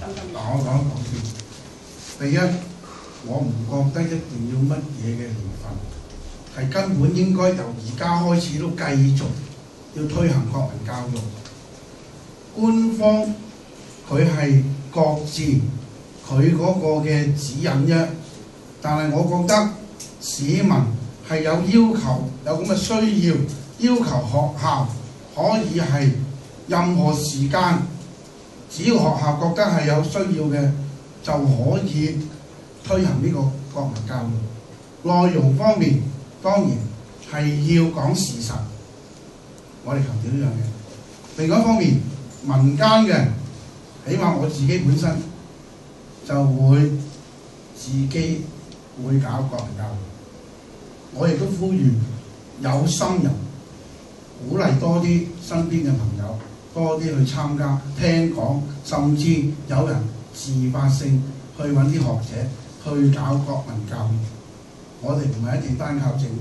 嗱，我講一講先。第一，我唔覺得一定要乜嘢嘅年份，係根本應該由而家開始都繼續要推行國民教育。官方佢係各自佢嗰個嘅指引啫，但係我覺得市民係有要求，有咁嘅需要，要求學校可以係任何時間，只要學校覺得係有需要嘅，就可以推行呢個國民教育。內容方面當然係要講事實，我哋強調呢樣嘢。另外一方面，民間嘅，起碼我自己本身就會自己會搞國民教育。我亦都呼籲有心人鼓勵多啲身邊嘅朋友多啲去參加，聽講甚至有人自發性去揾啲學者去搞國民教育。我哋唔係一定單靠政府。